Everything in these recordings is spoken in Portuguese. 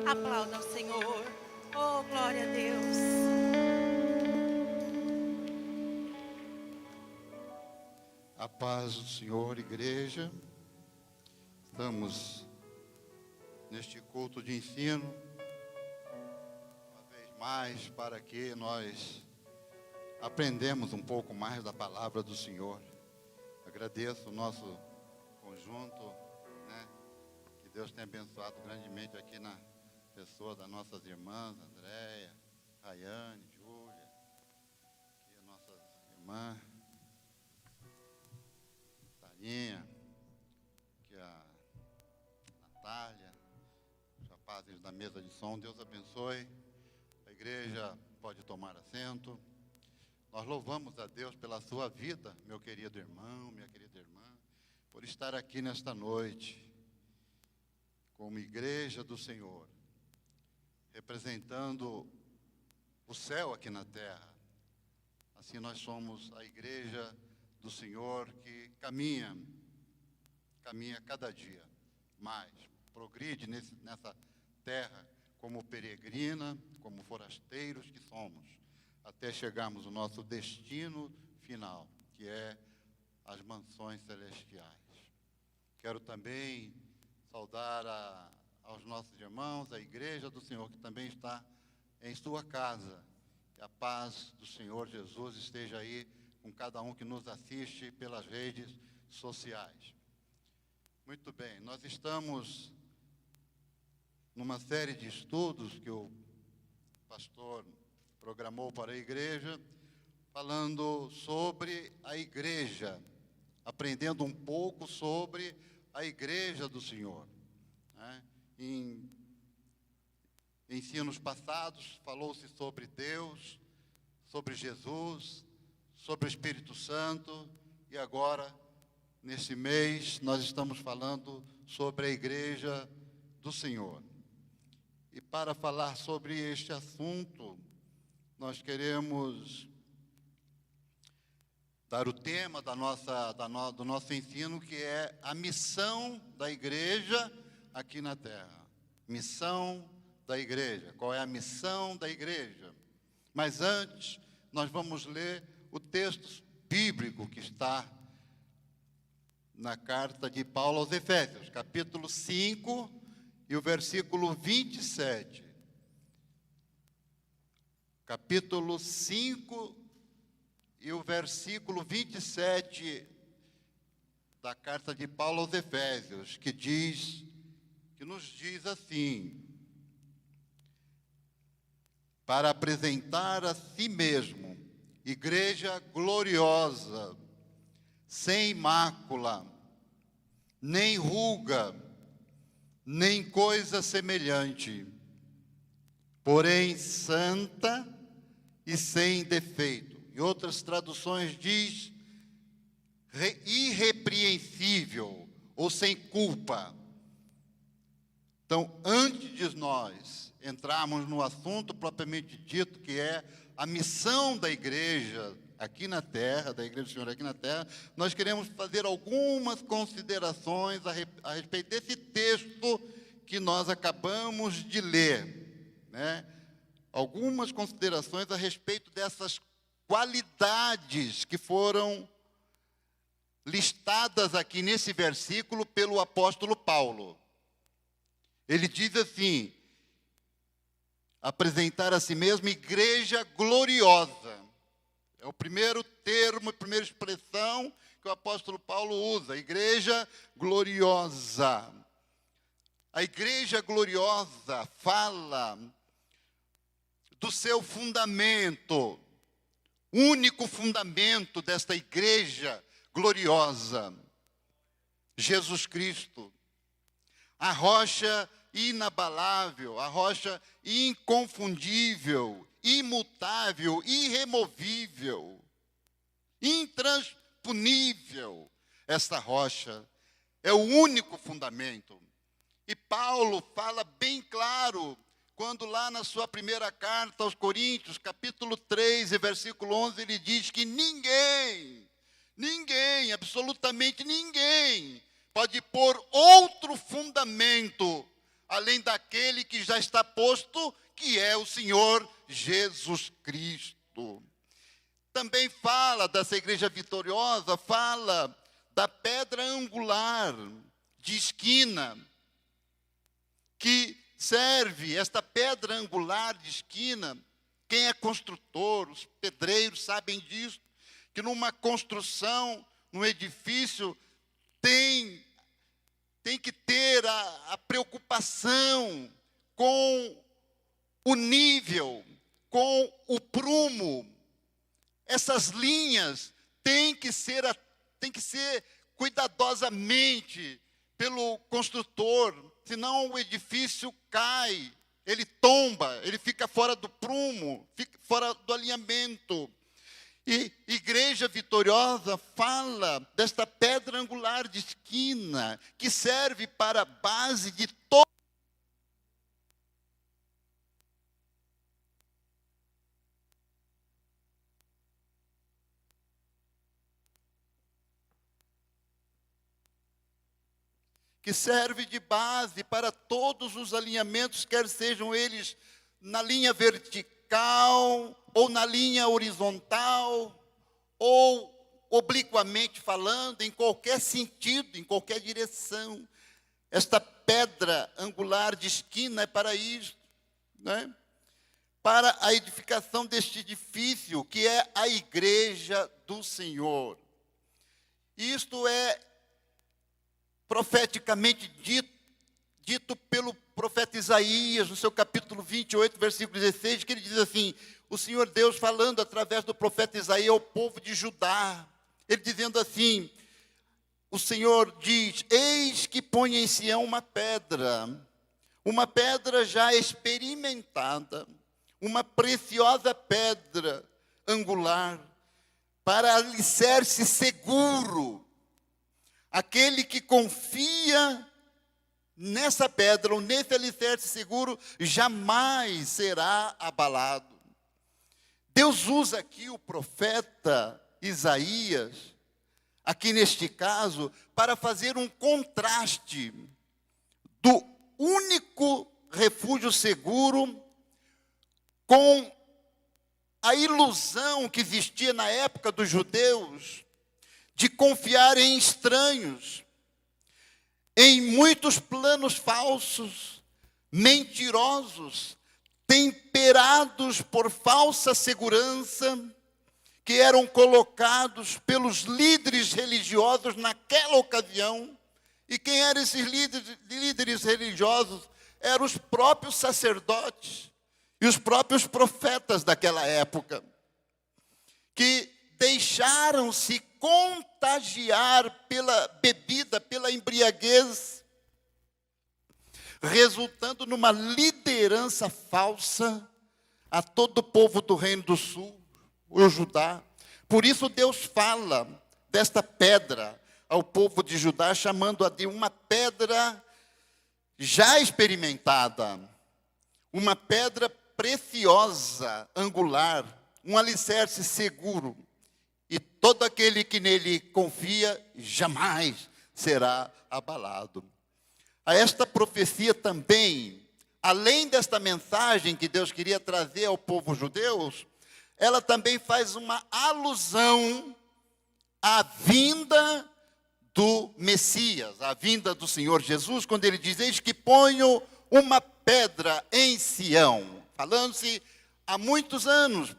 Aplauda o Senhor. Oh, glória a Deus. A paz do Senhor, igreja. Estamos neste culto de ensino, uma vez mais, para que nós aprendemos um pouco mais da palavra do Senhor. Agradeço o nosso conjunto, né? Que Deus tenha abençoado grandemente aqui na pessoa das nossas irmãs, Andréia, Rayane, Júlia, aqui as nossas irmãs, Tarinha, aqui a Natália, os rapazes da mesa de som. Deus abençoe. A igreja pode tomar assento. Nós louvamos a Deus pela sua vida, meu querido irmão, minha querida irmã, por estar aqui nesta noite, como igreja do Senhor, representando o céu aqui na terra. Assim nós somos a igreja do Senhor que caminha cada dia mais, progride nessa terra como peregrina, como forasteiros que somos, até chegarmos ao nosso destino final, que é as mansões celestiais. Quero também saudar aos nossos irmãos, a igreja do Senhor, que também está em sua casa. Que a paz do Senhor Jesus esteja aí com cada um que nos assiste pelas redes sociais. Muito bem, nós estamos numa série de estudos que o pastor programou para a igreja, falando sobre a igreja, aprendendo um pouco sobre a igreja do Senhor, né? Em ensinos passados, falou-se sobre Deus, sobre Jesus, sobre o Espírito Santo, e agora, nesse mês, nós estamos falando sobre a igreja do Senhor. E para falar sobre este assunto, nós queremos dar o tema do nosso ensino, que é a missão da igreja aqui na terra. Missão da igreja. Qual é a missão da igreja? Mas antes, nós vamos ler o texto bíblico que está na carta de Paulo aos Efésios, capítulo 5 e o versículo 27. Capítulo 5 e o versículo 27 da carta de Paulo aos Efésios, que nos diz assim: para apresentar a si mesmo igreja gloriosa, sem mácula, nem ruga, nem coisa semelhante, porém santa e sem defeito. Em outras traduções diz irrepreensível ou sem culpa. Então, antes de nós entrarmos no assunto propriamente dito, que é a missão da igreja aqui na terra, da igreja do Senhor aqui na terra, nós queremos fazer algumas considerações a respeito desse texto que nós acabamos de ler, né? Algumas considerações a respeito dessas qualidades que foram listadas aqui nesse versículo pelo apóstolo Paulo. Ele diz assim: apresentar a si mesmo igreja gloriosa. É o primeiro termo, a primeira expressão que o apóstolo Paulo usa, igreja gloriosa. A igreja gloriosa fala do seu fundamento, único fundamento desta igreja gloriosa, Jesus Cristo, a rocha inabalável, a rocha inconfundível, imutável, irremovível, intransponível. Esta rocha é o único fundamento. E Paulo fala bem claro, quando lá na sua primeira carta aos Coríntios, capítulo 3, e versículo 11, ele diz que ninguém, absolutamente ninguém, pode pôr outro fundamento além daquele que já está posto, que é o Senhor Jesus Cristo. Também fala dessa igreja vitoriosa, fala da pedra angular de esquina, que serve, esta pedra angular de esquina, quem é construtor, os pedreiros sabem disso, que numa construção, num edifício, tem que ter a preocupação com o nível, com o prumo. Essas linhas têm que ser cuidadosamente pelo construtor, senão o edifício cai, ele tomba, ele fica fora do prumo, fica fora do alinhamento. E Igreja Vitoriosa fala desta pedra angular de esquina, que serve para a base de todo. Que serve de base para todos os alinhamentos, quer sejam eles na linha vertical, ou na linha horizontal, ou obliquamente falando, em qualquer sentido, em qualquer direção. Esta pedra angular de esquina é para isso, né? Para a edificação deste edifício, que é a igreja do Senhor. Isto é profeticamente dito pelo profeta Isaías, no seu capítulo 28, versículo 16, que ele diz assim: o Senhor Deus falando através do profeta Isaías ao povo de Judá, ele dizendo assim, o Senhor diz: eis que põe em Sião uma pedra já experimentada, uma preciosa pedra angular, para alicerce seguro. Aquele que confia nessa pedra, ou nesse alicerce seguro, jamais será abalado. Deus usa aqui o profeta Isaías, aqui neste caso, para fazer um contraste do único refúgio seguro com a ilusão que existia na época dos judeus de confiar em estranhos, em muitos planos falsos, mentirosos, temperados por falsa segurança, que eram colocados pelos líderes religiosos naquela ocasião. E quem eram esses líderes religiosos? Eram os próprios sacerdotes e os próprios profetas daquela época, que deixaram-se contagiar pela bebida, pela embriaguez, resultando numa liderança falsa a todo o povo do Reino do Sul, o Judá. Por isso Deus fala desta pedra ao povo de Judá, chamando-a de uma pedra já experimentada, uma pedra preciosa, angular, um alicerce seguro. E todo aquele que nele confia jamais será abalado. A esta profecia também, além desta mensagem que Deus queria trazer ao povo judeu, ela também faz uma alusão à vinda do Messias, à vinda do Senhor Jesus, quando ele diz: eis que ponho uma pedra em Sião, falando-se há muitos anos,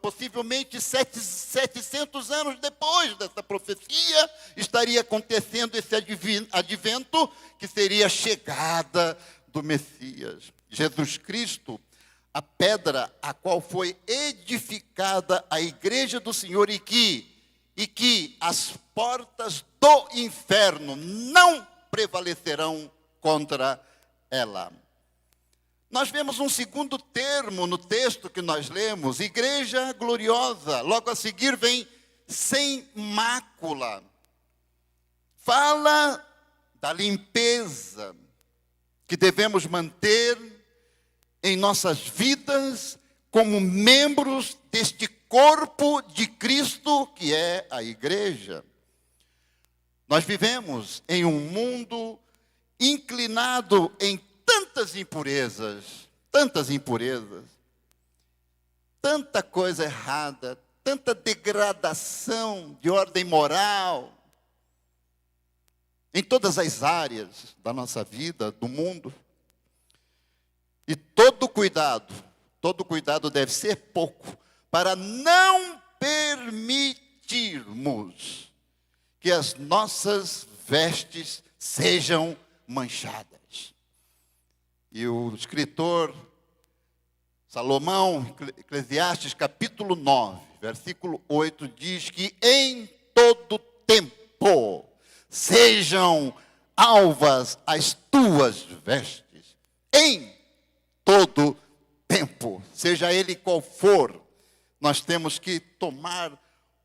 possivelmente 700 anos depois dessa profecia, estaria acontecendo esse advento, que seria a chegada do Messias. Jesus Cristo, a pedra a qual foi edificada a igreja do Senhor, e que as portas do inferno não prevalecerão contra ela. Nós vemos um segundo termo no texto que nós lemos, igreja gloriosa. Logo a seguir vem sem mácula. Fala da limpeza que devemos manter em nossas vidas como membros deste corpo de Cristo, que é a igreja. Nós vivemos em um mundo inclinado em tantas impurezas, tanta coisa errada, tanta degradação de ordem moral, em todas as áreas da nossa vida, do mundo. E todo cuidado deve ser pouco, para não permitirmos que as nossas vestes sejam manchadas. E o escritor Salomão, Eclesiastes capítulo 9, versículo 8, diz que em todo tempo sejam alvas as tuas vestes. Em todo tempo, seja ele qual for, nós temos que tomar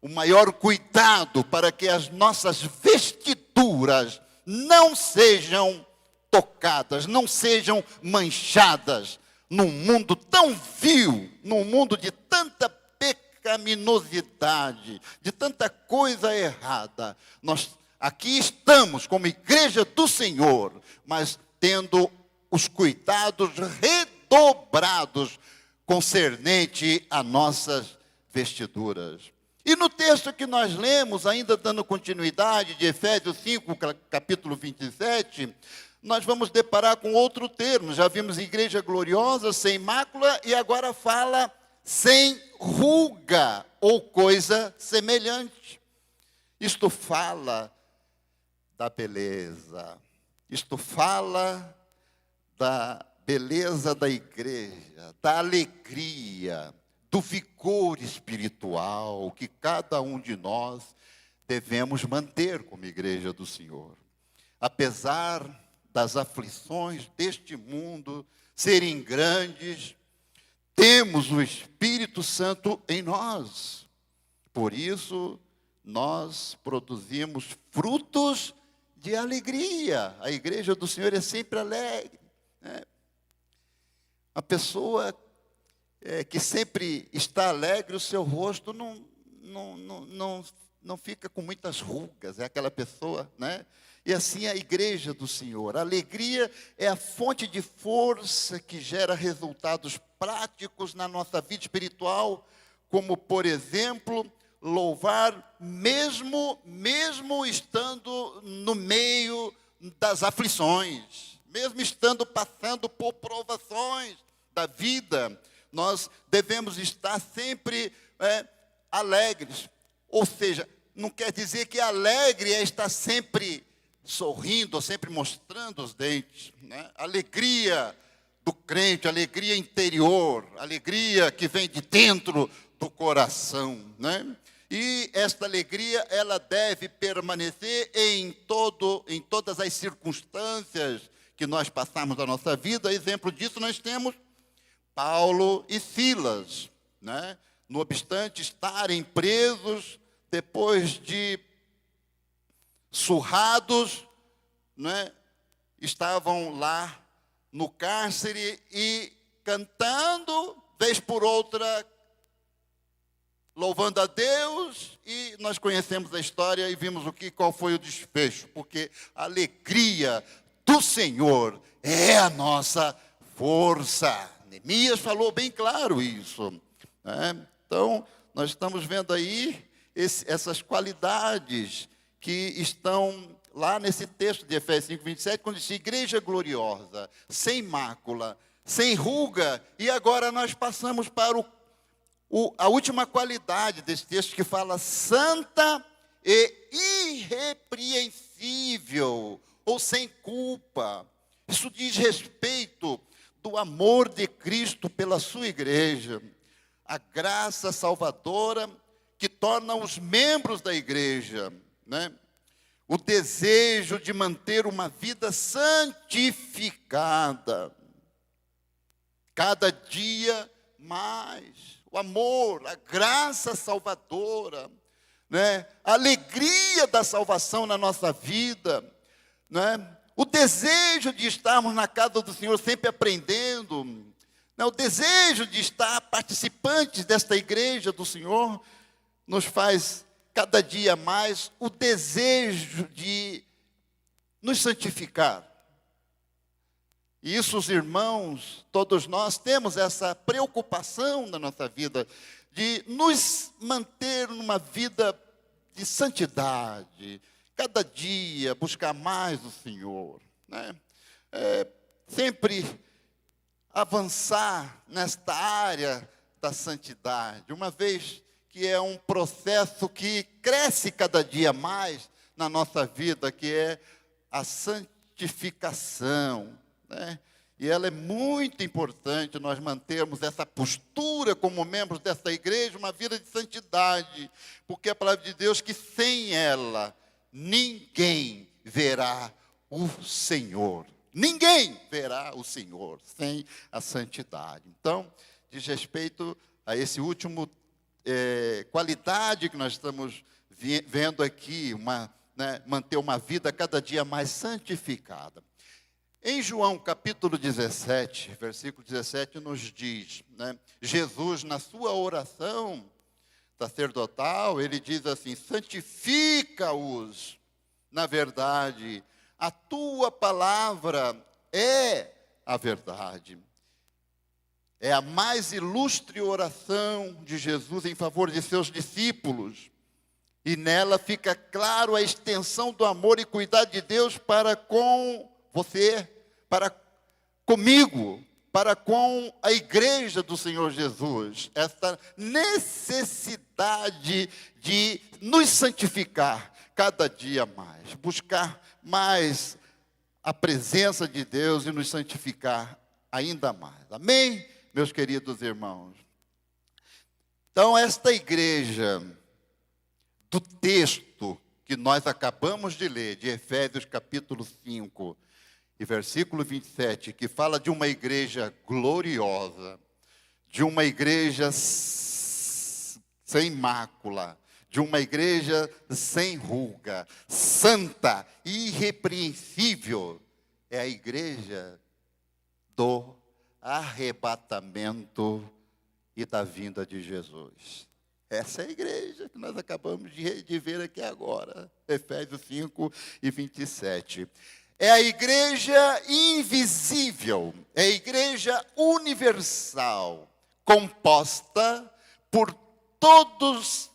o maior cuidado para que as nossas vestiduras não sejam tocadas, não sejam manchadas num mundo tão vil, num mundo de tanta pecaminosidade, de tanta coisa errada. Nós aqui estamos como igreja do Senhor, mas tendo os cuidados redobrados concernente a nossas vestiduras. E no texto que nós lemos, ainda dando continuidade de Efésios 5, capítulo 27, nós vamos deparar com outro termo. Já vimos igreja gloriosa, sem mácula, e agora fala sem ruga ou coisa semelhante. Isto fala da beleza, isto fala da beleza da igreja, da alegria, do vigor espiritual que cada um de nós devemos manter como igreja do Senhor. Apesar das aflições deste mundo serem grandes, temos o Espírito Santo em nós. Por isso, nós produzimos frutos de alegria. A igreja do Senhor é sempre alegre, né? A pessoa que sempre está alegre, o seu rosto não fica com muitas rugas, é aquela pessoa, né? E assim é a igreja do Senhor. A alegria é a fonte de força que gera resultados práticos na nossa vida espiritual, como, por exemplo, louvar mesmo estando no meio das aflições, mesmo estando passando por provações da vida. Nós devemos estar sempre alegres. Ou seja, não quer dizer que alegre é estar sempre sorrindo, ou sempre mostrando os dentes, né? Alegria do crente, alegria interior, alegria que vem de dentro do coração, né? E esta alegria, ela deve permanecer em todas as circunstâncias que nós passamos na nossa vida. Exemplo disso nós temos Paulo e Silas, né? No obstante estarem presos, depois de surrados, né? Estavam lá no cárcere e cantando, vez por outra, louvando a Deus, e nós conhecemos a história e vimos qual foi o desfecho, porque a alegria do Senhor é a nossa força. Neemias falou bem claro isso, né? Então, nós estamos vendo aí essas qualidades que estão lá nesse texto de Efésios 5, 27, quando diz igreja gloriosa, sem mácula, sem ruga, e agora nós passamos para a última qualidade desse texto, que fala santa e irrepreensível, ou sem culpa. Isso diz respeito do amor de Cristo pela sua igreja, a graça salvadora que torna os membros da igreja, né? O desejo de manter uma vida santificada, cada dia mais, o amor, a graça salvadora, né? A alegria da salvação na nossa vida, né? O desejo de estarmos na casa do Senhor sempre aprendendo, né? O desejo de estar participantes desta igreja do Senhor nos faz cada dia mais o desejo de nos santificar. E isso, os irmãos, todos nós temos essa preocupação na nossa vida, de nos manter numa vida de santidade, cada dia buscar mais o Senhor, né? Sempre avançar nesta área da santidade, uma vez que é um processo que cresce cada dia mais na nossa vida, que é a santificação, né? E ela é muito importante, nós mantermos essa postura como membros dessa igreja, uma vida de santidade, porque a palavra de Deus que sem ela ninguém verá o Senhor. Ninguém verá o Senhor sem a santidade. Então, diz respeito a esse último qualidade que nós estamos vendo aqui, manter uma vida cada dia mais santificada. Em João capítulo 17, versículo 17, nos diz, né, Jesus, na sua oração sacerdotal, ele diz assim: santifica-os na verdade, a tua palavra é a verdade. É a mais ilustre oração de Jesus em favor de seus discípulos. E nela fica claro a extensão do amor e cuidado de Deus para com você, para comigo, para com a igreja do Senhor Jesus. Esta necessidade de nos santificar cada dia mais, buscar mais a presença de Deus e nos santificar ainda mais. Amém, meus queridos irmãos? Então, esta igreja do texto que nós acabamos de ler, de Efésios capítulo 5 e versículo 27, que fala de uma igreja gloriosa, de uma igreja sem mácula, de uma igreja sem ruga, santa, irrepreensível, é a igreja do arrebatamento e da vinda de Jesus. Essa é a igreja que nós acabamos de ver aqui agora, Efésios 5 e 27. É a igreja invisível, é a igreja universal, composta por todos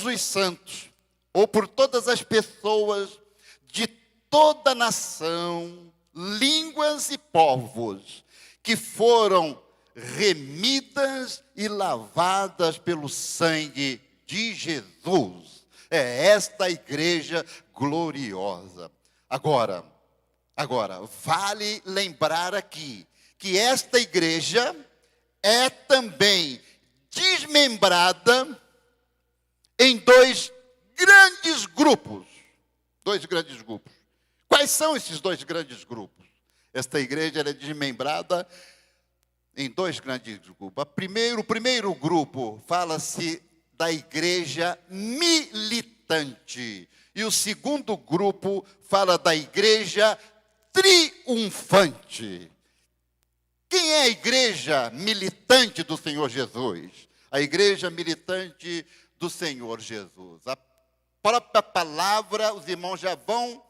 os santos, ou por todas as pessoas de toda nação, línguas e povos, que foram remidas e lavadas pelo sangue de Jesus. É esta igreja gloriosa. Agora, vale lembrar aqui que esta igreja é também desmembrada em dois grandes grupos. Quais são esses dois grandes grupos? Esta igreja é desmembrada em dois grandes grupos. O primeiro grupo fala-se da igreja militante. E o segundo grupo fala da igreja triunfante. Quem é a igreja militante do Senhor Jesus? A igreja militante do Senhor Jesus. A própria palavra, os irmãos já vão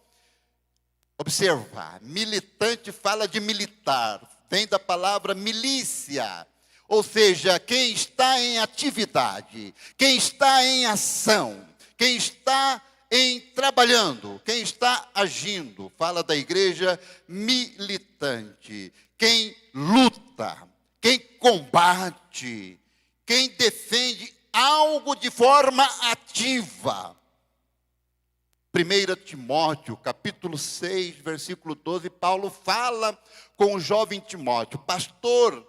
observar. Militante fala de militar. Vem da palavra milícia. Ou seja, quem está em atividade, quem está em ação, quem está trabalhando, quem está agindo. Fala da igreja militante. Quem luta, quem combate, quem defende algo de forma ativa. 1 Timóteo, capítulo 6, versículo 12, Paulo fala com o jovem Timóteo, pastor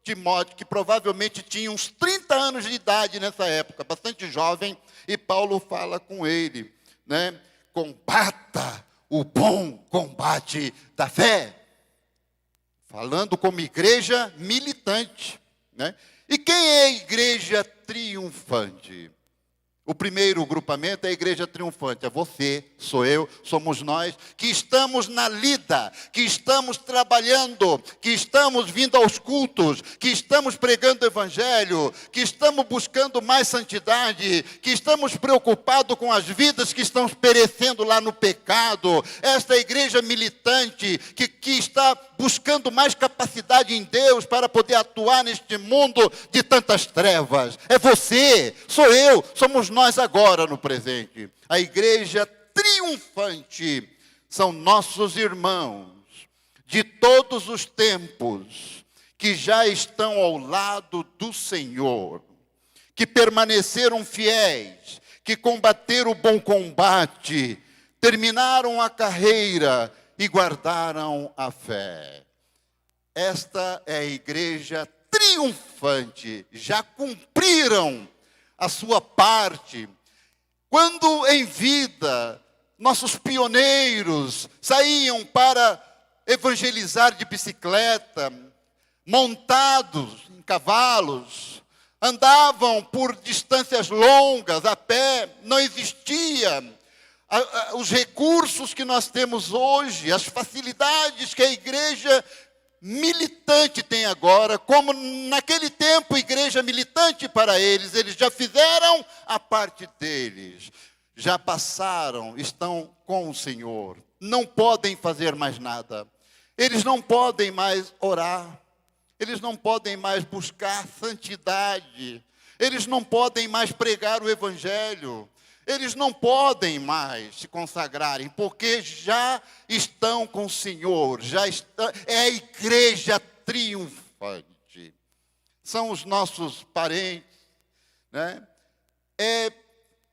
Timóteo, que provavelmente tinha uns 30 anos de idade nessa época, bastante jovem, e Paulo fala com ele, né? Combata o bom combate da fé. Falando como igreja militante, né? E quem é a igreja triunfante? O primeiro grupamento é a igreja triunfante. É você, sou eu, somos nós, que estamos na lida, que estamos trabalhando, que estamos vindo aos cultos, que estamos pregando o evangelho, que estamos buscando mais santidade, que estamos preocupados com as vidas que estão perecendo lá no pecado. Esta igreja militante, que está buscando mais capacidade em Deus para poder atuar neste mundo de tantas trevas. É você, sou eu, somos nós agora no presente. A igreja triunfante são nossos irmãos de todos os tempos que já estão ao lado do Senhor, que permaneceram fiéis, que combateram o bom combate, terminaram a carreira e guardaram a fé. Esta é a igreja triunfante, já cumpriram a sua parte. Quando em vida, nossos pioneiros saíam para evangelizar de bicicleta, montados em cavalos, andavam por distâncias longas, a pé, não existia os recursos que nós temos hoje, as facilidades que a igreja militante tem agora, como naquele tempo igreja militante para eles já fizeram a parte deles, já passaram, estão com o Senhor, não podem fazer mais nada, eles não podem mais orar, eles não podem mais buscar santidade, eles não podem mais pregar o evangelho, eles não podem mais se consagrarem, porque já estão com o Senhor, é a igreja triunfante. São os nossos parentes, né?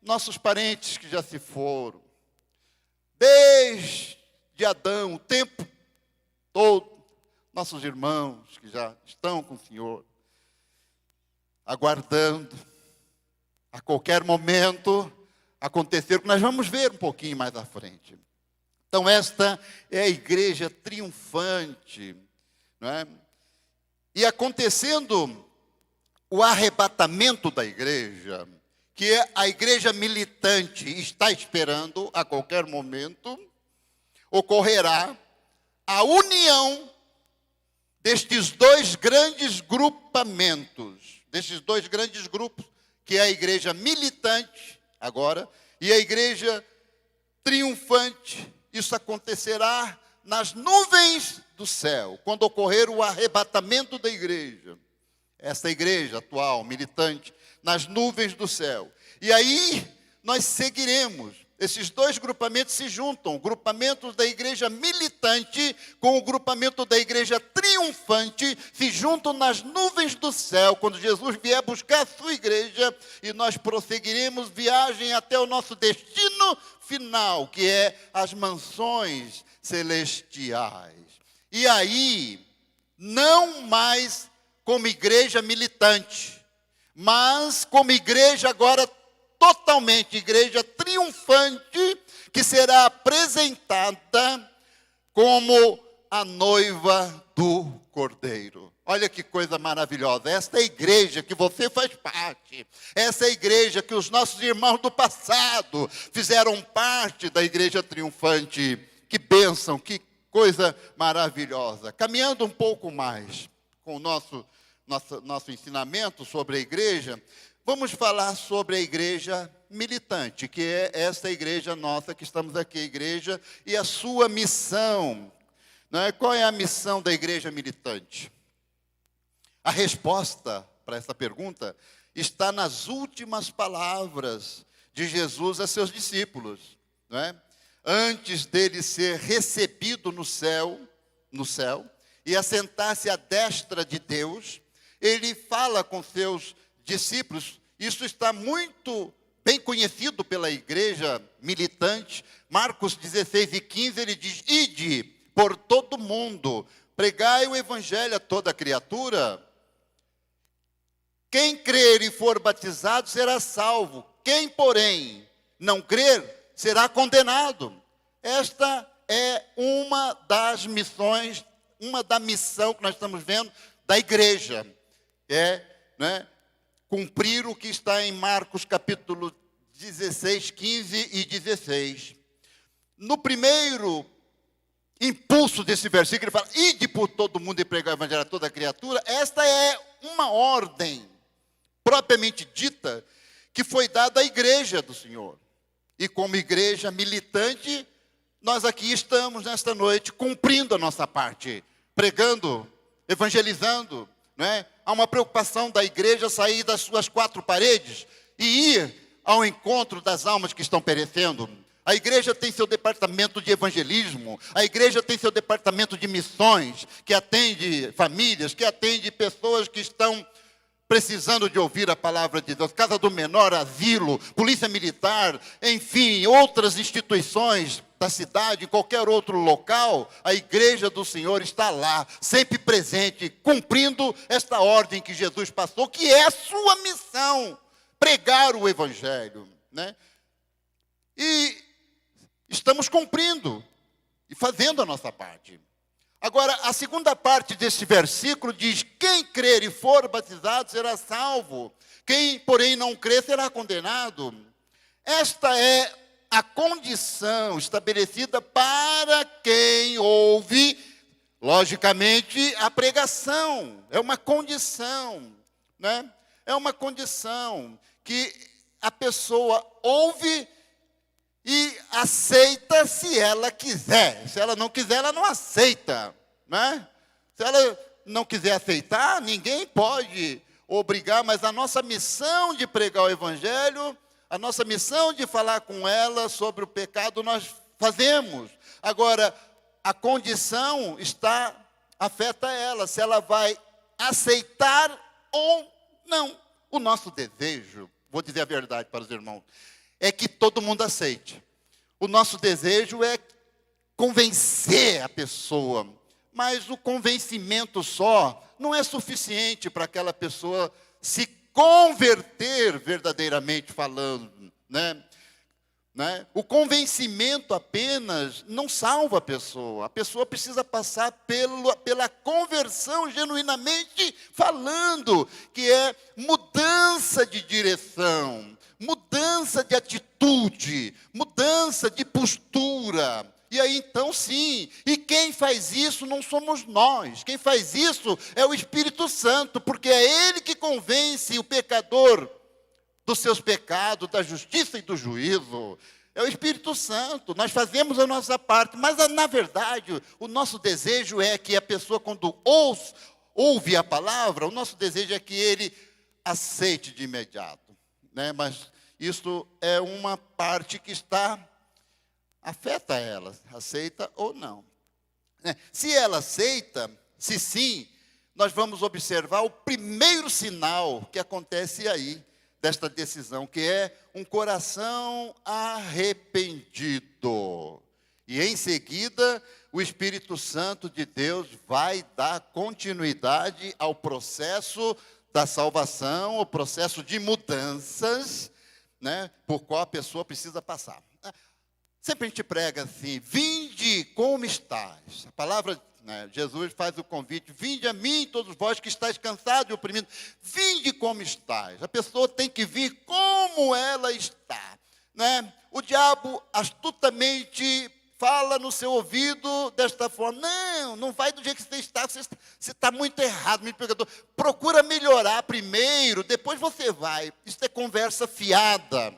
Nossos parentes que já se foram, desde Adão, o tempo todo, nossos irmãos que já estão com o Senhor, aguardando, a qualquer momento, acontecer, que nós vamos ver um pouquinho mais à frente. Então, esta é a igreja triunfante, não é? E acontecendo o arrebatamento da igreja, que a igreja militante está esperando a qualquer momento, ocorrerá a união destes dois grandes grupamentos, destes dois grandes grupos, que é a igreja militante, agora, e a igreja triunfante. Isso acontecerá nas nuvens do céu, quando ocorrer o arrebatamento da igreja. Essa igreja atual, militante, nas nuvens do céu. E aí, nós seguiremos. Esses dois grupamentos se juntam, o grupamento da igreja militante com o grupamento da igreja triunfante, se juntam nas nuvens do céu, quando Jesus vier buscar a sua igreja, e nós prosseguiremos viagem até o nosso destino final, que é as mansões celestiais. E aí, não mais como igreja militante, mas como igreja agora totalmente, igreja triunfante, que será apresentada como a noiva do Cordeiro. Olha que coisa maravilhosa, esta é a igreja que você faz parte, essa é a igreja que os nossos irmãos do passado fizeram parte da igreja triunfante. Que bênção, que coisa maravilhosa. Caminhando um pouco mais com o nosso ensinamento sobre a igreja, vamos falar sobre a igreja militante, que é essa igreja nossa que estamos aqui, a igreja, e a sua missão. Não é? Qual é a missão da igreja militante? A resposta para essa pergunta está nas últimas palavras de Jesus a seus discípulos. Não é? Antes dele ser recebido no céu, e assentar-se à destra de Deus, ele fala com seus discípulos. Isso está muito bem conhecido pela igreja militante. Marcos 16:15, ele diz: ide por todo mundo, pregai o evangelho a toda criatura. Quem crer e for batizado será salvo. Quem, porém, não crer, será condenado. Esta é uma das missões, da missão que nós estamos vendo da igreja. Cumprir o que está em Marcos capítulo 16, 15 e 16. No primeiro impulso desse versículo, ele fala: ide por todo mundo e pregar o evangelho a toda criatura. Esta é uma ordem, propriamente dita, que foi dada à igreja do Senhor. E como igreja militante, nós aqui estamos nesta noite cumprindo a nossa parte, pregando, evangelizando, não é? Há uma preocupação da igreja sair das suas quatro paredes e ir ao encontro das almas que estão perecendo. A igreja tem seu departamento de evangelismo, a igreja tem seu departamento de missões, que atende famílias, que atende pessoas que estão precisando de ouvir a palavra de Deus. Casa do Menor, asilo, polícia militar, enfim, outras instituições da cidade, em qualquer outro local, a igreja do Senhor está lá, sempre presente, cumprindo esta ordem que Jesus passou, que é a sua missão, pregar o evangelho, né? E estamos cumprindo e fazendo a nossa parte. Agora, a segunda parte deste versículo diz: quem crer e for batizado será salvo, quem, porém, não crer será condenado. Esta é a condição estabelecida para quem ouve, logicamente, a pregação. É uma condição, né? É uma condição que a pessoa ouve e aceita se ela quiser. Se ela não quiser, ela não aceita, né? Se ela não quiser aceitar, ninguém pode obrigar, mas a nossa missão de pregar o evangelho, a nossa missão de falar com ela sobre o pecado, nós fazemos. Agora, a condição afeta ela, se ela vai aceitar ou não. O nosso desejo, vou dizer a verdade para os irmãos, é que todo mundo aceite. O nosso desejo é convencer a pessoa, mas o convencimento só não é suficiente para aquela pessoa se converter verdadeiramente falando, né? O convencimento apenas não salva a pessoa precisa passar pela conversão genuinamente falando, que é mudança de direção, mudança de atitude, mudança de postura. E aí então sim, e quem faz isso não somos nós, quem faz isso é o Espírito Santo, porque é Ele que convence o pecador dos seus pecados, da justiça e do juízo. É o Espírito Santo, nós fazemos a nossa parte, mas na verdade o nosso desejo é que a pessoa, quando ouve a palavra, o nosso desejo é que ele aceite de imediato, né? Mas isso é uma parte que afeta ela, aceita ou não, né? Se ela aceita, se sim, nós vamos observar o primeiro sinal que acontece aí, desta decisão, que é um coração arrependido. E em seguida, o Espírito Santo de Deus vai dar continuidade ao processo da salvação, o processo de mudanças, né, por qual a pessoa precisa passar. Sempre a gente prega assim: vinde como estás. A palavra, né, Jesus faz o convite: vinde a mim, todos vós que estáis cansados e oprimidos. Vinde como estás. A pessoa tem que vir como ela está, né? O diabo astutamente fala no seu ouvido desta forma: não vai do jeito que você está muito errado, meu pecador. Procura melhorar primeiro, depois você vai. Isso é conversa fiada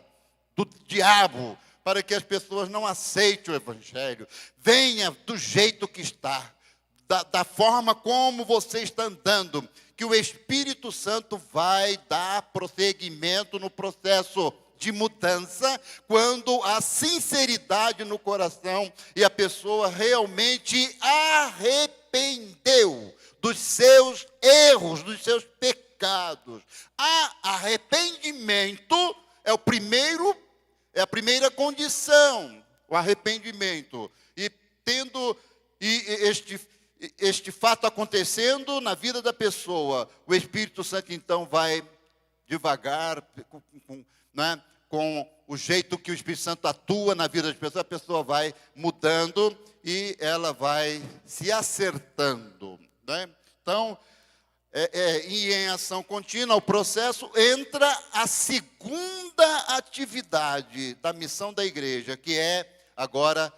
do diabo, para que as pessoas não aceitem o evangelho. Venha do jeito que está, da forma como você está andando, que o Espírito Santo vai dar prosseguimento no processo de mudança, quando há sinceridade no coração e a pessoa realmente arrependeu dos seus erros, dos seus pecados. Arrependimento é a primeira condição, o arrependimento. E tendo este fato acontecendo na vida da pessoa, o Espírito Santo então vai devagar, né, com o jeito que o Espírito Santo atua na vida das pessoas, a pessoa vai mudando e ela vai se acertando, né? Então, e em ação contínua, o processo, entra a segunda atividade da missão da igreja, que é, agora,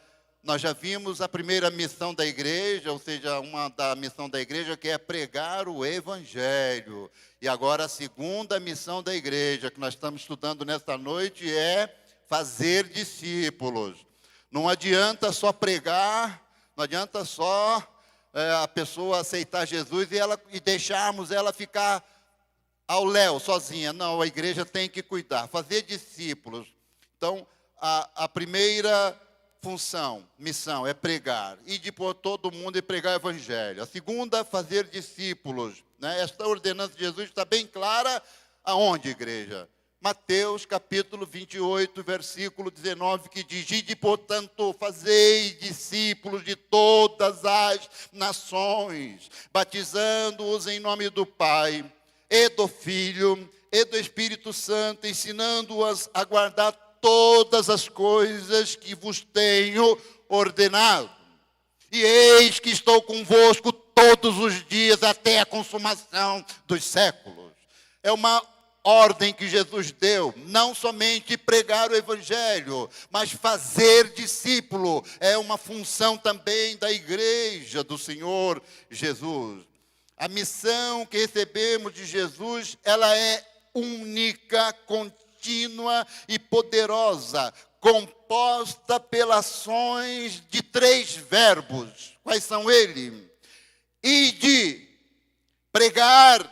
nós já vimos a primeira missão da igreja, ou seja, uma da missão da igreja, que é pregar o evangelho. E agora a segunda missão da igreja, que nós estamos estudando nesta noite, é fazer discípulos. Não adianta só pregar, não adianta só a pessoa aceitar Jesus e deixarmos ela ficar ao léu, sozinha. Não, a igreja tem que cuidar, fazer discípulos. Então, a primeira função, missão, é pregar. Ir por todo mundo e pregar o evangelho. A segunda, fazer discípulos. Né? Esta ordenança de Jesus está bem clara. Aonde, igreja? Mateus capítulo 28, versículo 19, que diz: ide, portanto, fazei discípulos de todas as nações, batizando-os em nome do Pai, e do Filho, e do Espírito Santo, ensinando-os a guardar todas as coisas que vos tenho ordenado. E eis que estou convosco todos os dias até a consumação dos séculos. É uma ordem que Jesus deu, não somente pregar o evangelho, mas fazer discípulo. É uma função também da igreja do Senhor Jesus. A missão que recebemos de Jesus, ela é única, contínua e poderosa, composta pelas ações de 3 verbos. Quais são eles? Ide, pregai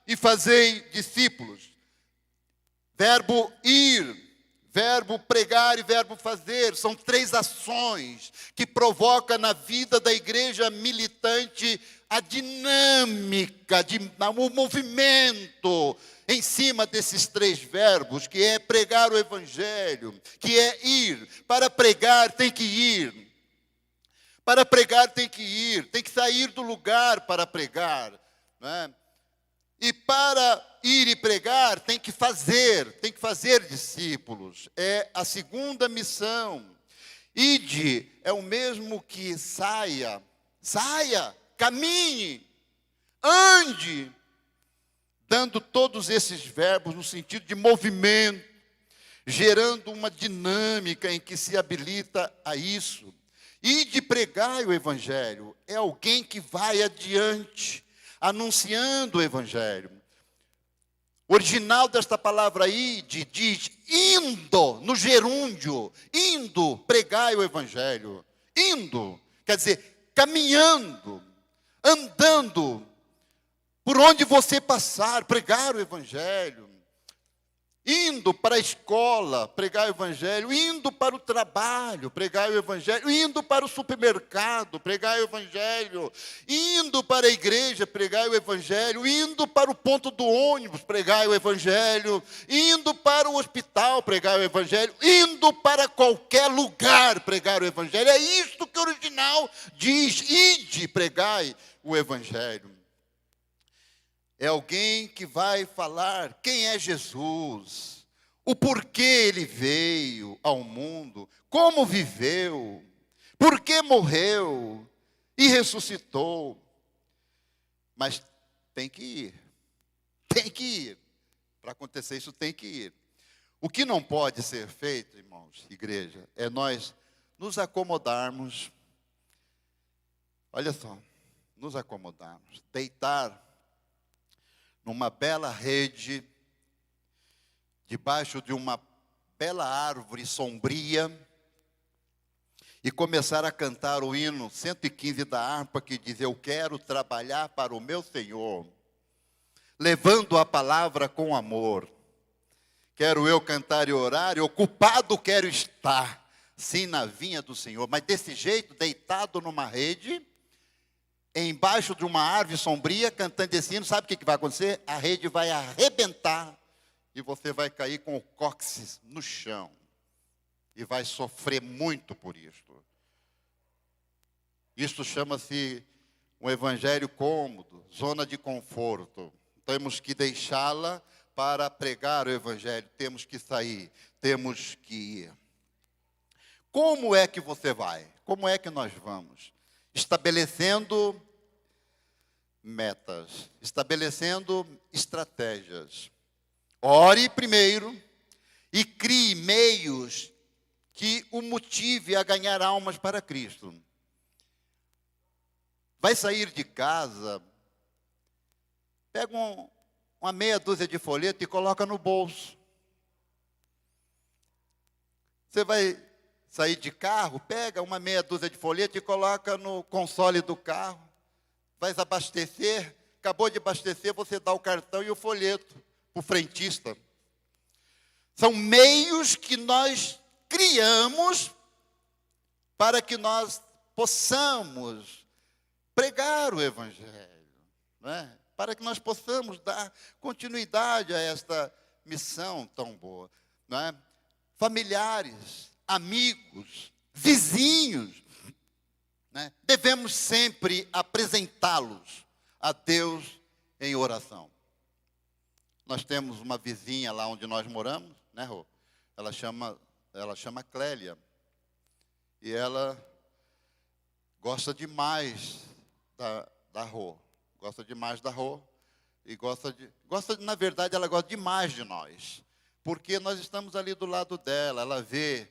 e fazei discípulos. Verbo ir, verbo pregar e verbo fazer. São 3 ações que provocam na vida da igreja militante a dinâmica, o movimento em cima desses 3 verbos, que é pregar o evangelho, que é ir. Para pregar tem que ir. Para pregar tem que ir, tem que sair do lugar para pregar, não é? E para ir e pregar, tem que fazer discípulos. É a segunda missão. Ide é o mesmo que saia, caminhe, ande, dando todos esses verbos no sentido de movimento, gerando uma dinâmica em que se habilita a isso. Ide pregar o evangelho, é alguém que vai adiante, anunciando o evangelho. O original desta palavra ide diz indo, no gerúndio, indo pregar o evangelho. Indo, quer dizer, caminhando, andando, por onde você passar, pregar o evangelho. Indo para a escola, pregar o evangelho. Indo para o trabalho, pregar o evangelho. Indo para o supermercado, pregar o evangelho. Indo para a igreja, pregar o evangelho. Indo para o ponto do ônibus, pregar o evangelho. Indo para o hospital, pregar o evangelho. Indo para qualquer lugar, pregar o evangelho. É isto que o original diz: ide, pregai o evangelho. É alguém que vai falar quem é Jesus, o porquê ele veio ao mundo, como viveu, por que morreu e ressuscitou. Mas tem que ir. Para acontecer isso, tem que ir. O que não pode ser feito, irmãos, igreja, é nós nos acomodarmos. Olha só, nos acomodarmos, deitar numa bela rede, debaixo de uma bela árvore sombria, e começar a cantar o hino 115 da harpa, que diz: eu quero trabalhar para o meu Senhor, levando a palavra com amor. Quero eu cantar e orar, e ocupado quero estar, sim, na vinha do Senhor. Mas desse jeito, deitado numa rede, embaixo de uma árvore sombria, cantando esse hino, sabe o que vai acontecer? A rede vai arrebentar e você vai cair com o cóccix no chão. E vai sofrer muito por isto. Isto chama-se um evangelho cômodo, zona de conforto. Temos que deixá-la para pregar o evangelho. Temos que sair, temos que ir. Como é que você vai? Como é que nós vamos? Estabelecendo metas, estabelecendo estratégias. Ore primeiro e crie meios que o motive a ganhar almas para Cristo. Vai sair de casa, pega uma meia dúzia de folheto e coloca no bolso. Você vai sair de carro, pega uma meia dúzia de folheto e coloca no console do carro. Vai abastecer, acabou de abastecer, você dá o cartão e o folheto para o frentista. São meios que nós criamos para que nós possamos pregar o Evangelho, né? Para que nós possamos dar continuidade a esta missão tão boa, né? Familiares, amigos, vizinhos, né? Devemos sempre apresentá-los a Deus em oração. Nós temos uma vizinha lá onde nós moramos, né, Rô? Ela chama Clélia. E ela gosta demais da Rô. Gosta demais da Rô. E na verdade, ela gosta demais de nós. Porque nós estamos ali do lado dela. Ela vê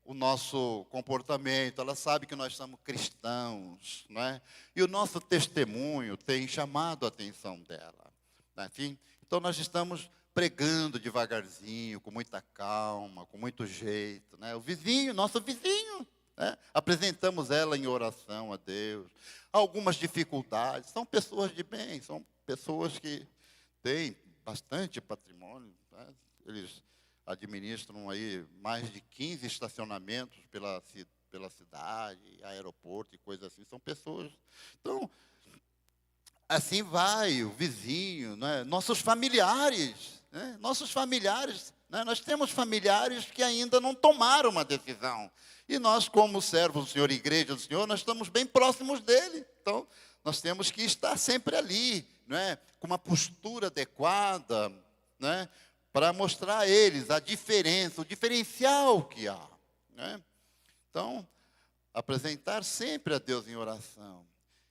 o nosso comportamento, ela sabe que nós somos cristãos, né? E o nosso testemunho tem chamado a atenção dela, né? Enfim, então nós estamos pregando devagarzinho, com muita calma, com muito jeito, né? O vizinho, nosso vizinho, né? Apresentamos ela em oração a Deus. Algumas dificuldades, são pessoas de bem, são pessoas que têm bastante patrimônio, né? Eles administram aí mais de 15 estacionamentos pela cidade, aeroporto e coisas assim. São pessoas. Então, assim vai o vizinho, né? Nossos familiares, né? Né? Nós temos familiares que ainda não tomaram uma decisão. E nós, como servos do Senhor, igreja do Senhor, nós estamos bem próximos dele. Então, nós temos que estar sempre ali, né? Com uma postura adequada, né? Para mostrar a eles a diferença, o diferencial que há, né? Então, apresentar sempre a Deus em oração.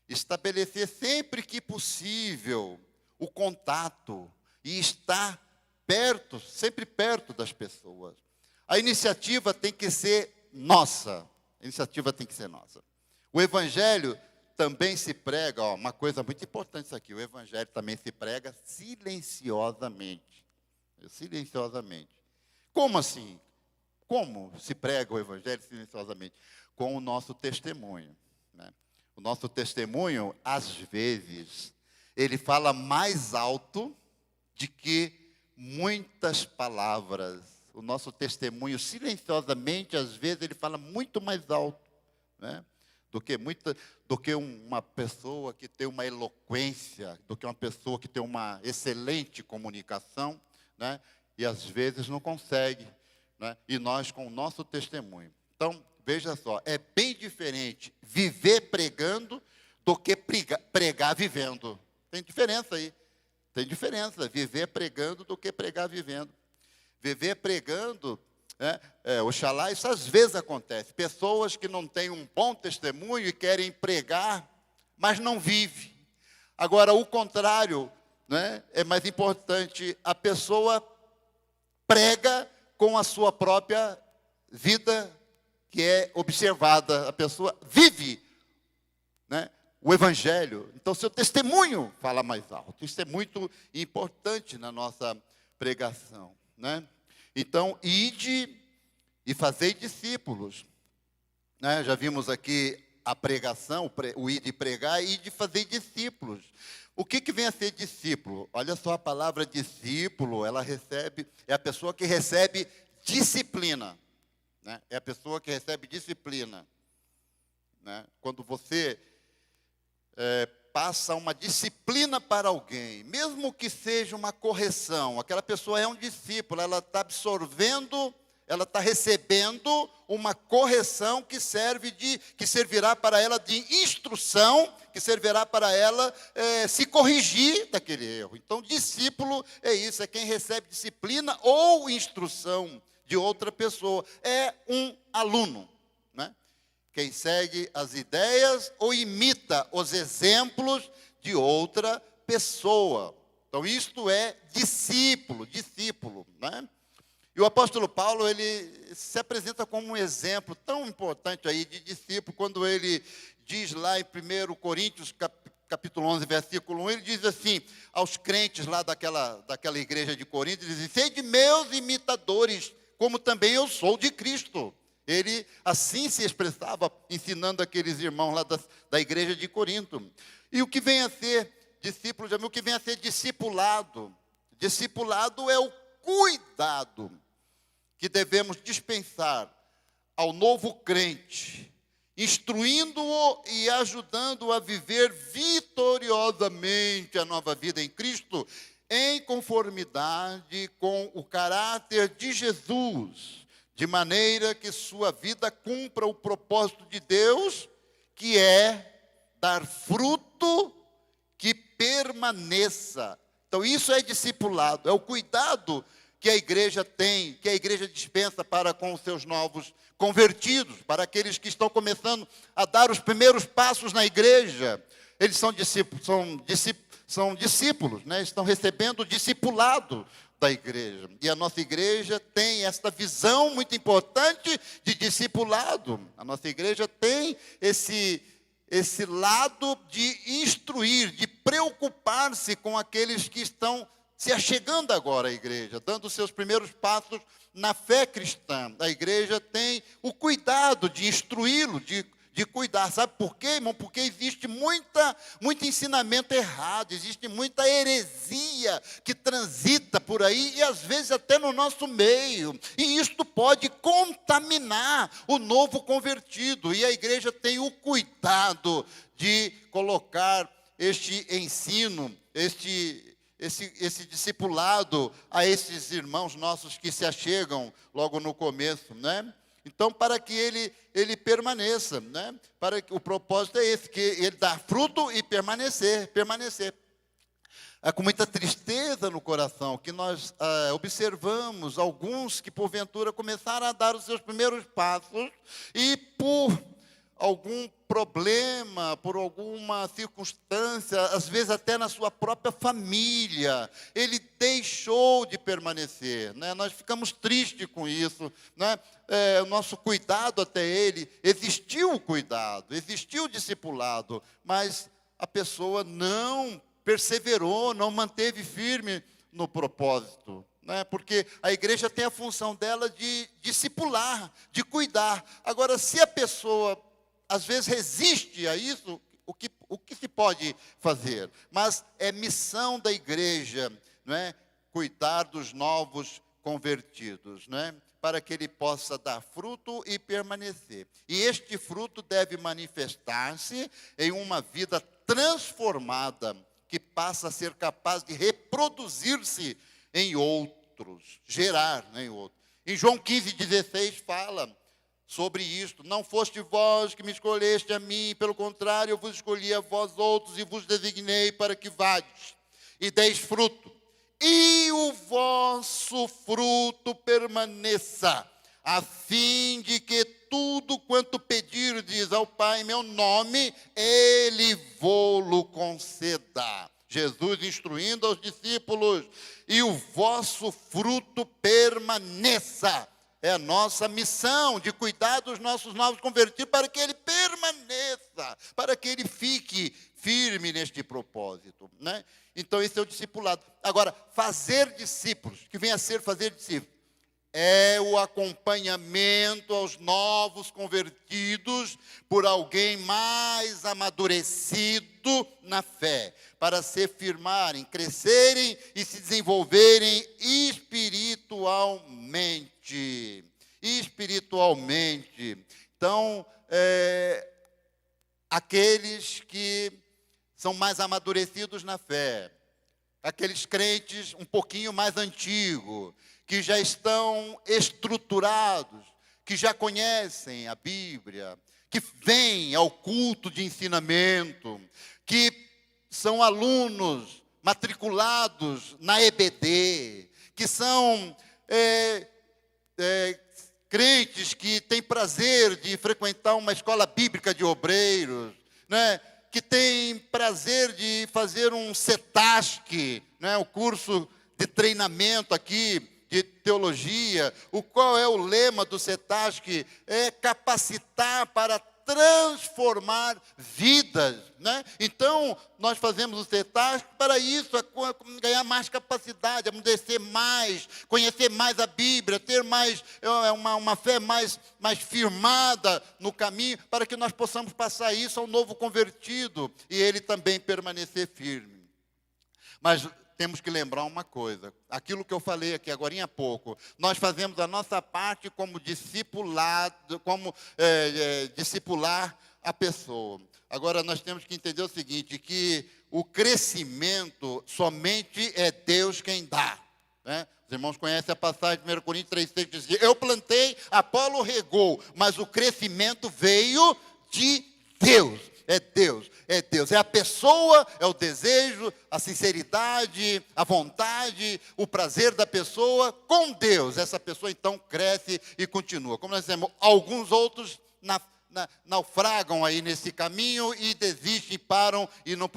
Estabelecer sempre que possível o contato e estar perto, sempre perto das pessoas. A iniciativa tem que ser nossa. A iniciativa tem que ser nossa. O Evangelho também se prega, uma coisa muito importante isso aqui, o Evangelho também se prega silenciosamente. Silenciosamente. Como assim? Como se prega o Evangelho silenciosamente? Com o nosso testemunho, né? O nosso testemunho, às vezes, ele fala mais alto do que muitas palavras. O nosso testemunho, silenciosamente, às vezes, ele fala muito mais alto, né? do que uma pessoa que tem uma eloquência, do que uma pessoa que tem uma excelente comunicação, né? E às vezes não consegue, né? E nós com o nosso testemunho. Então, veja só, é bem diferente viver pregando do que pregar vivendo. Tem diferença aí. Tem diferença, viver pregando do que pregar vivendo. Viver pregando, né? Oxalá, isso às vezes acontece. Pessoas que não têm um bom testemunho e querem pregar, mas não vivem. Agora, o contrário, né? É mais importante, a pessoa prega com a sua própria vida, que é observada, a pessoa vive, né, o Evangelho. Então, seu testemunho fala mais alto. Isso é muito importante na nossa pregação, né? Então, ide e fazei discípulos, né? Já vimos aqui a pregação, o ide pregar e ide fazer discípulos. O que vem a ser discípulo? Olha só, a palavra discípulo, é a pessoa que recebe disciplina, né? É a pessoa que recebe disciplina, né? Quando você passa uma disciplina para alguém, mesmo que seja uma correção, aquela pessoa é um discípulo, ela está absorvendo, ela está recebendo uma correção que servirá para ela de instrução, que servirá para ela se corrigir daquele erro. Então, discípulo é isso, é quem recebe disciplina ou instrução de outra pessoa. É um aluno, né? quem segue as ideias ou imita os exemplos de outra pessoa. Então, isto é discípulo, né? E o apóstolo Paulo, ele se apresenta como um exemplo tão importante aí de discípulo, quando ele diz lá em 1 Coríntios, capítulo 11, versículo 1, ele diz assim, aos crentes lá daquela igreja de Corinto, ele diz, sede meus imitadores, como também eu sou de Cristo. Ele assim se expressava, ensinando aqueles irmãos lá da igreja de Corinto. E o que vem a ser discípulo, o que vem a ser discipulado? Discipulado é o cuidado que devemos dispensar ao novo crente, instruindo-o e ajudando-o a viver vitoriosamente a nova vida em Cristo, em conformidade com o caráter de Jesus, de maneira que sua vida cumpra o propósito de Deus, que é dar fruto que permaneça. Então, isso é discipulado, é o cuidado que a igreja tem, que a igreja dispensa para com os seus novos convertidos, para aqueles que estão começando a dar os primeiros passos na igreja. Eles são discípulos, né? Estão recebendo o discipulado da igreja. E a nossa igreja tem esta visão muito importante de discipulado. A nossa igreja tem esse lado de instruir, de preocupar-se com aqueles que estão se achegando agora à igreja, dando os seus primeiros passos na fé cristã. A igreja tem o cuidado de instruí-lo, de cuidar. Sabe por quê, irmão? Porque existe muito ensinamento errado, existe muita heresia que transita por aí e às vezes até no nosso meio. E isto pode contaminar o novo convertido. E a igreja tem o cuidado de colocar este ensino, esse discipulado a esses irmãos nossos que se achegam logo no começo, né? Então, para que ele permaneça, né? Para que o propósito é esse, que ele dá fruto e permanecer. É com muita tristeza no coração que nós observamos alguns que porventura começaram a dar os seus primeiros passos e por algum problema, por alguma circunstância, às vezes até na sua própria família, ele deixou de permanecer, né? Nós ficamos tristes com isso, né? O nosso cuidado até ele, existiu o cuidado, existiu o discipulado, mas a pessoa não perseverou, não manteve firme no propósito, né? Porque a igreja tem a função dela de discipular, de cuidar. Agora, se a pessoa às vezes resiste a isso, o que se pode fazer? Mas é missão da igreja, não é? Cuidar dos novos convertidos, não é? Para que ele possa dar fruto e permanecer. E este fruto deve manifestar-se em uma vida transformada, que passa a ser capaz de reproduzir-se em outros, gerar, né, em outros. Em João 15,16 fala sobre isto: não foste vós que me escolheste a mim, pelo contrário, eu vos escolhi a vós outros e vos designei para que vades e deis fruto, e o vosso fruto permaneça, a fim de que tudo quanto pedirdes ao Pai em meu nome, Ele vô-lo conceda. Jesus instruindo aos discípulos: e o vosso fruto permaneça. É a nossa missão de cuidar dos nossos novos convertidos para que ele permaneça, para que ele fique firme neste propósito, né? Então, esse é o discipulado. Agora, fazer discípulos, que vem a ser fazer discípulos, é o acompanhamento aos novos convertidos por alguém mais amadurecido na fé, para se firmarem, crescerem e se desenvolverem espiritualmente. Então, aqueles que são mais amadurecidos na fé, aqueles crentes um pouquinho mais antigos, que já estão estruturados, que já conhecem a Bíblia, que vêm ao culto de ensinamento, que são alunos matriculados na EBD, que são crentes que têm prazer de frequentar uma escola bíblica de obreiros, né? Que têm prazer de fazer um CETASC, né? O curso de treinamento aqui de teologia. Qual é o lema do CETASC? É capacitar para transformar vidas, né? Então, nós fazemos o CETASC para isso, ganhar mais capacidade, amadurecer mais, conhecer mais a Bíblia, ter mais uma fé mais firmada no caminho, para que nós possamos passar isso ao novo convertido e ele também permanecer firme. Mas temos que lembrar uma coisa, aquilo que eu falei aqui agora há pouco, nós fazemos a nossa parte como discipulado, como discipular a pessoa. Agora nós temos que entender o seguinte, que o crescimento somente é Deus quem dá, né? Os irmãos conhecem a passagem de 1 Coríntios 3,6, que diz: eu plantei, Apolo regou, mas o crescimento veio de Deus. É Deus, é Deus, é a pessoa, é o desejo, a sinceridade, a vontade, o prazer da pessoa com Deus. Essa pessoa então cresce e continua. Como nós dizemos, alguns outros naufragam aí nesse caminho e desistem, param e não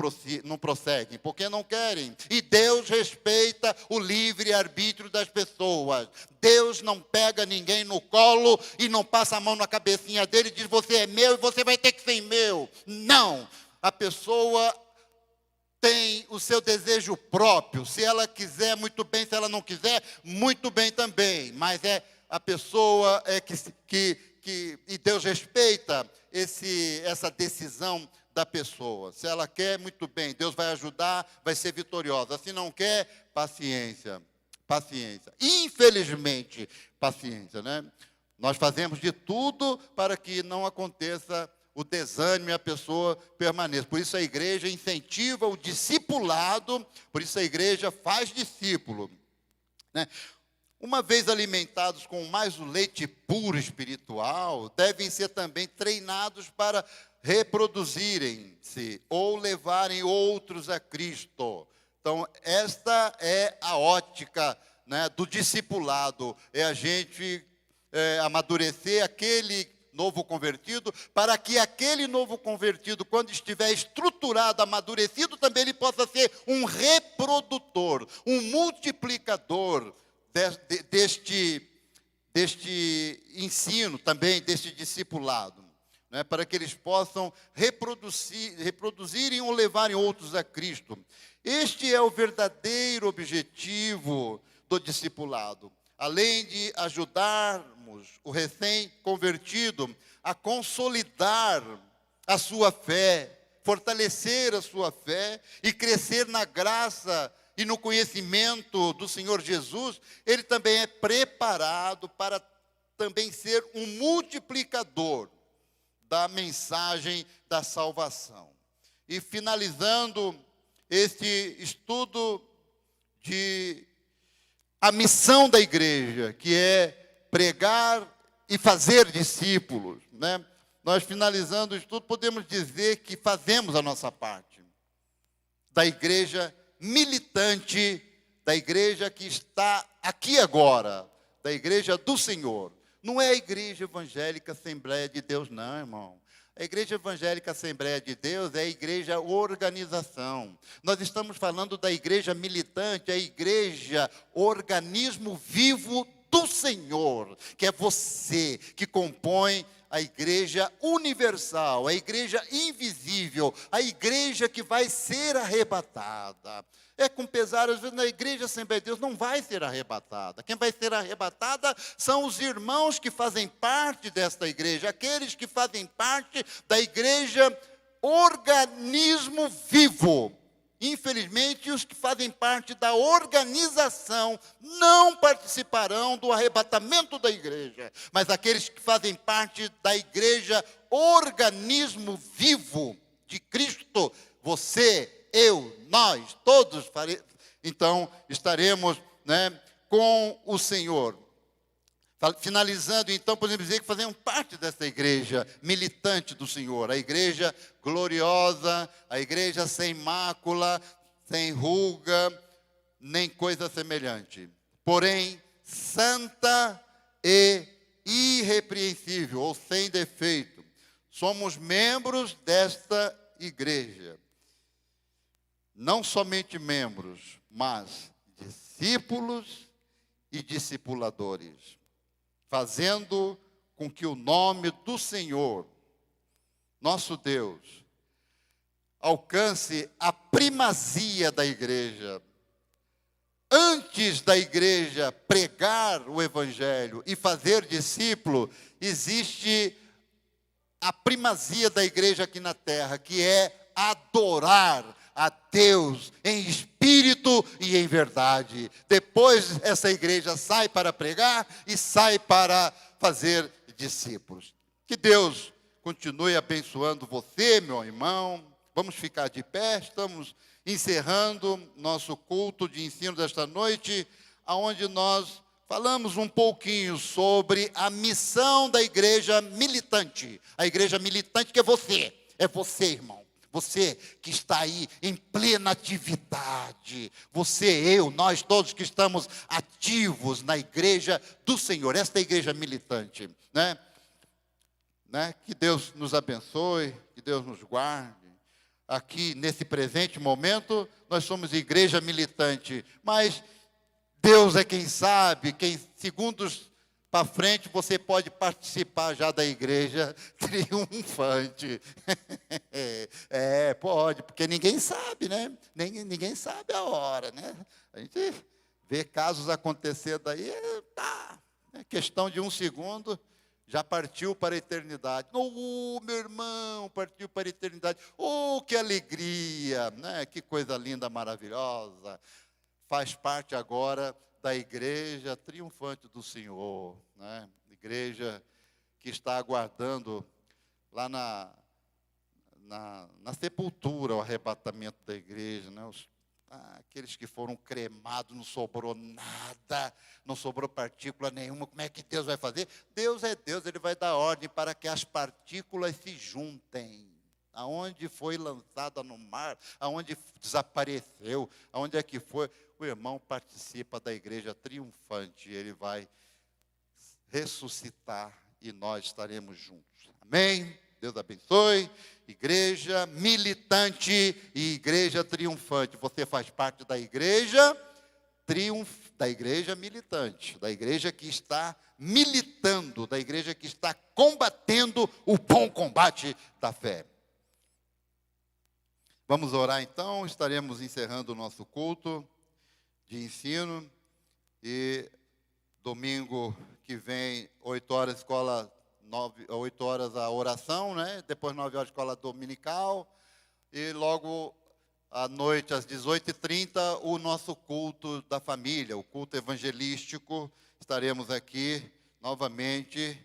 prosseguem, porque não querem. E Deus respeita o livre-arbítrio das pessoas. Deus não pega ninguém no colo e não passa a mão na cabecinha dele e diz: você é meu e você vai ter que ser meu. Não, a pessoa tem o seu desejo próprio. Se ela quiser, muito bem; se ela não quiser, muito bem também. Mas a pessoa e Deus respeita essa decisão da pessoa. Se ela quer, muito bem, Deus vai ajudar, vai ser vitoriosa. Se não quer, paciência. Paciência. Infelizmente, paciência, né? Nós fazemos de tudo para que não aconteça o desânimo e a pessoa permaneça. Por isso a igreja incentiva o discipulado, por isso a igreja faz discípulo, né? Uma vez alimentados com mais o leite puro espiritual, devem ser também treinados para reproduzirem-se ou levarem outros a Cristo. Então, esta é a ótica, né, do discipulado, é a gente amadurecer aquele novo convertido, para que aquele novo convertido, quando estiver estruturado, amadurecido, também ele possa ser um reprodutor, um multiplicador deste ensino também, deste discipulado, né, para que eles possam reproduzirem ou levarem outros a Cristo. Este é o verdadeiro objetivo do discipulado. Além de ajudarmos o recém-convertido a consolidar a sua fé, fortalecer a sua fé e crescer na graça e no conhecimento do Senhor Jesus, ele também é preparado para também ser um multiplicador da mensagem da salvação. E finalizando este estudo de a missão da igreja, que é pregar e fazer discípulos, né? Nós, finalizando o estudo, podemos dizer que fazemos a nossa parte da igreja militante, da igreja que está aqui agora, da igreja do Senhor. Não é a igreja evangélica Assembleia de Deus, não, irmão. A igreja evangélica Assembleia de Deus é a igreja organização. Nós estamos falando da igreja militante, a igreja organismo vivo do Senhor, que é você, que compõe a igreja universal, a igreja invisível, a igreja que vai ser arrebatada. É com pesar, às vezes, na igreja Assembleia de Deus não vai ser arrebatada. Quem vai ser arrebatada são os irmãos que fazem parte desta igreja, aqueles que fazem parte da igreja organismo vivo. Infelizmente, os que fazem parte da organização não participarão do arrebatamento da igreja, mas aqueles que fazem parte da igreja organismo vivo de Cristo, você, eu, nós, todos, então estaremos, né, com o Senhor. Finalizando, então, podemos dizer que fazemos parte dessa igreja militante do Senhor, a igreja gloriosa, a igreja sem mácula, sem ruga, nem coisa semelhante, porém santa e irrepreensível ou sem defeito. Somos membros desta igreja. Não somente membros, mas discípulos e discipuladores, fazendo com que o nome do Senhor, nosso Deus, alcance a primazia da igreja. Antes da igreja pregar o evangelho e fazer discípulo, existe a primazia da igreja aqui na terra, que é adorar a Deus em espírito e em verdade. Depois essa igreja sai para pregar e sai para fazer discípulos. Que Deus continue abençoando você, meu irmão. Vamos ficar de pé, estamos encerrando nosso culto de ensino desta noite, onde nós falamos um pouquinho sobre a missão da igreja militante. A igreja militante que é você, irmão. Você que está aí em plena atividade. Nós todos que estamos ativos na igreja do Senhor. Esta igreja militante, né? Que Deus nos abençoe, que Deus nos guarde. Aqui, nesse presente momento, nós somos igreja militante, mas Deus é quem sabe, segundos para frente, você pode participar já da igreja triunfante. Pode, porque ninguém sabe, né? Ninguém sabe a hora, né? A gente vê casos acontecer daí, é questão de um segundo, já partiu para a eternidade. Meu irmão, partiu para a eternidade. Que alegria, né? Que coisa linda, maravilhosa. Faz parte agora da igreja triunfante do Senhor, né? Igreja que está aguardando lá na sepultura o arrebatamento da igreja, né? Aqueles que foram cremados, não sobrou nada, não sobrou partícula nenhuma. Como é que Deus vai fazer? Deus é Deus, Ele vai dar ordem para que as partículas se juntem. Aonde foi lançada no mar, aonde desapareceu, aonde é que foi? O irmão participa da igreja triunfante, ele vai ressuscitar e nós estaremos juntos. Amém? Deus abençoe. Igreja militante e igreja triunfante. Você faz parte da igreja da igreja militante, da igreja que está militando, da igreja que está combatendo o bom combate da fé. Vamos orar então, estaremos encerrando o nosso culto de ensino e domingo que vem, 8 horas, escola 8 horas a oração, né? Depois 9 horas escola dominical e logo à noite às 18h30 o nosso culto da família, o culto evangelístico. Estaremos aqui novamente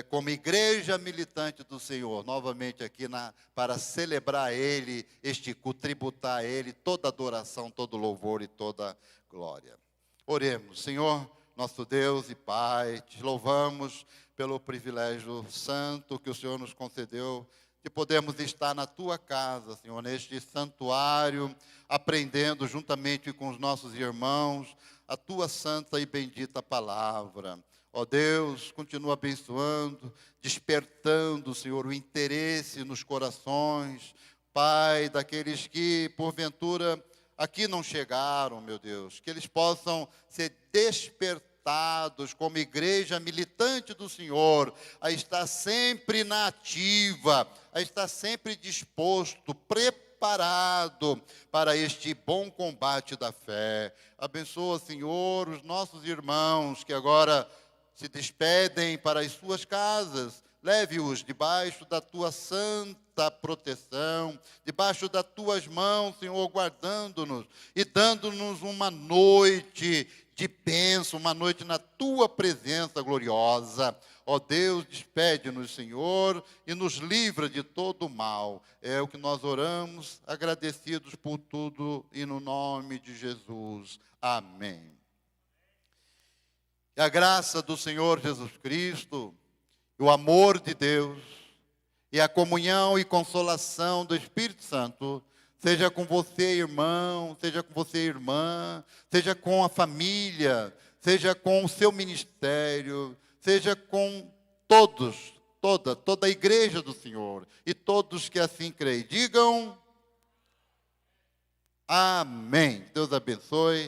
como igreja militante do Senhor, novamente aqui para celebrar Ele, este culto, tributar a Ele toda adoração, todo louvor e toda glória. Oremos. Senhor, nosso Deus e Pai, te louvamos pelo privilégio santo que o Senhor nos concedeu de podermos estar na Tua casa, Senhor, neste santuário, aprendendo juntamente com os nossos irmãos a Tua santa e bendita palavra. Ó Deus, continua abençoando, despertando, Senhor, o interesse nos corações, Pai, daqueles que, porventura, aqui não chegaram, meu Deus, que eles possam ser despertados como igreja militante do Senhor, a estar sempre na ativa, a estar sempre disposto, preparado para este bom combate da fé. Abençoa, Senhor, os nossos irmãos que agora se despedem para as suas casas. Leve-os debaixo da Tua santa proteção, debaixo das Tuas mãos, Senhor, guardando-nos e dando-nos uma noite de bênção, uma noite na Tua presença gloriosa. Ó Deus, despede-nos, Senhor, e nos livra de todo o mal. É o que nós oramos, agradecidos por tudo e no nome de Jesus. Amém. E a graça do Senhor Jesus Cristo, o amor de Deus e a comunhão e consolação do Espírito Santo seja com você, irmão, seja com você, irmã, seja com a família, seja com o seu ministério, seja com todos, toda a igreja do Senhor e todos que assim creem. Digam amém. Deus abençoe.